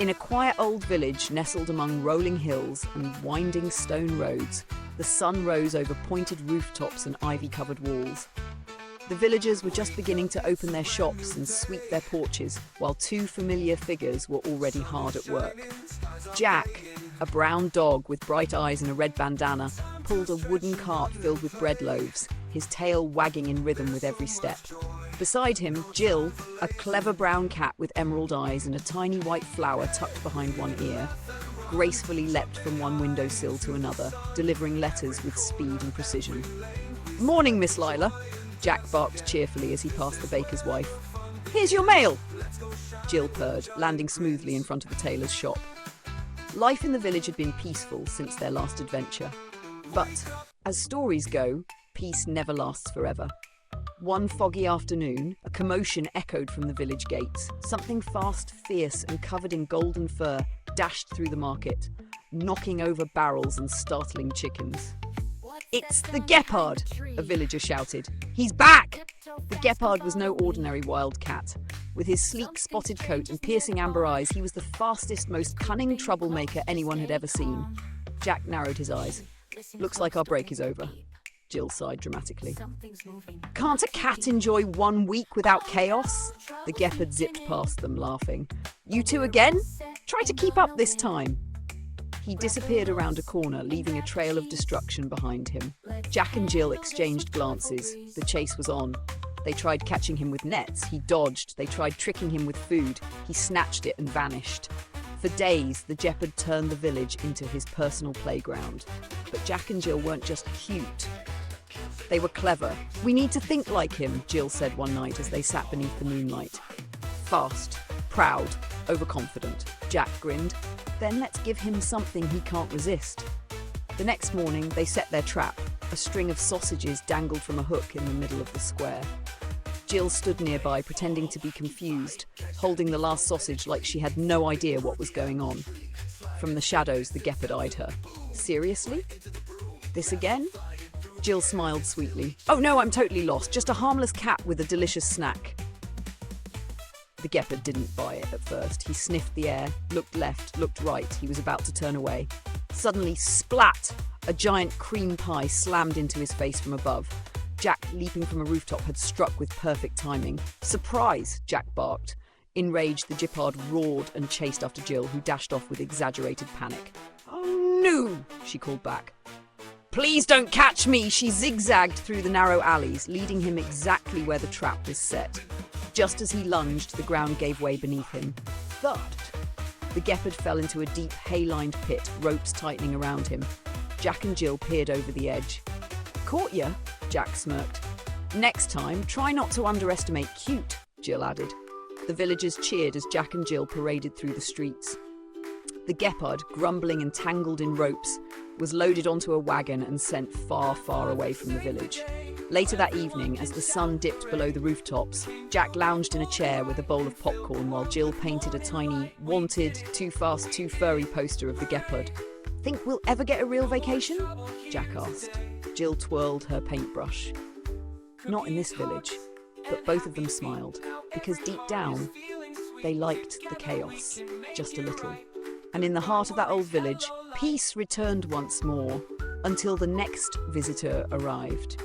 In a quiet old village nestled among rolling hills and winding stone roads, the sun rose over pointed rooftops and ivy-covered walls. The villagers were just beginning to open their shops and sweep their porches, while two familiar figures were already hard at work. Jack, a brown dog with bright eyes and a red bandana, pulled a wooden cart filled with bread loaves, his tail wagging in rhythm with every step. Beside him, Jill, a clever brown cat with emerald eyes and a tiny white flower tucked behind one ear, gracefully leapt from one windowsill to another, delivering letters with speed and precision. "Morning, Miss Lila," Jack barked cheerfully as he passed the baker's wife. "Here's your mail," Jill purred, landing smoothly in front of the tailor's shop. Life in the village had been peaceful since their last adventure. But, as stories go, peace never lasts forever. One foggy afternoon, a commotion echoed from the village gates. Something fast, fierce, and covered in golden fur dashed through the market, knocking over barrels and startling chickens. "It's the Gepard!" a villager shouted. "He's back!" The Gepard was no ordinary wild cat. With his sleek spotted coat and piercing amber eyes, he was the fastest, most cunning troublemaker anyone had ever seen. Jack narrowed his eyes. "Looks like our break is over," Jill sighed dramatically. "Can't a cat enjoy 1 week without chaos?" The Gepard zipped past them, laughing. "You two again? Try to keep up this time." He disappeared around a corner, leaving a trail of destruction behind him. Jack and Jill exchanged glances. The chase was on. They tried catching him with nets. He dodged. They tried tricking him with food. He snatched it and vanished. For days, the Gepard turned the village into his personal playground. But Jack and Jill weren't just cute. They were clever. "We need to think like him," Jill said one night as they sat beneath the moonlight. "Fast, proud, overconfident," Jack grinned. "Then let's give him something he can't resist." The next morning, they set their trap. A string of sausages dangled from a hook in the middle of the square. Jill stood nearby, pretending to be confused, holding the last sausage like she had no idea what was going on. From the shadows, the Gepard eyed her. "Seriously? This again?" Jill smiled sweetly. "Oh no, I'm totally lost. Just a harmless cat with a delicious snack." The Gepard didn't buy it at first. He sniffed the air, looked left, looked right. He was about to turn away. Suddenly, splat! A giant cream pie slammed into his face from above. Jack, leaping from a rooftop, had struck with perfect timing. "Surprise!" Jack barked. Enraged, the Gepard roared and chased after Jill, who dashed off with exaggerated panic. "Oh no!" she called back. "Please don't catch me!" She zigzagged through the narrow alleys, leading him exactly where the trap was set. Just as he lunged, the ground gave way beneath him. Thud! The Gepard fell into a deep, hay-lined pit, ropes tightening around him. Jack and Jill peered over the edge. "Caught ya?" Jack smirked. "Next time, try not to underestimate cute," Jill added. The villagers cheered as Jack and Jill paraded through the streets. The Gepard, grumbling and tangled in ropes, was loaded onto a wagon and sent far, far away from the village. Later that evening, as the sun dipped below the rooftops, Jack lounged in a chair with a bowl of popcorn while Jill painted a tiny, wanted, too fast, too furry poster of the Gepard. "Think we'll ever get a real vacation?" Jack asked. Jill twirled her paintbrush. "Not in this village." But both of them smiled, because deep down, they liked the chaos, just a little. And in the heart of that old village, peace returned once more, until the next visitor arrived.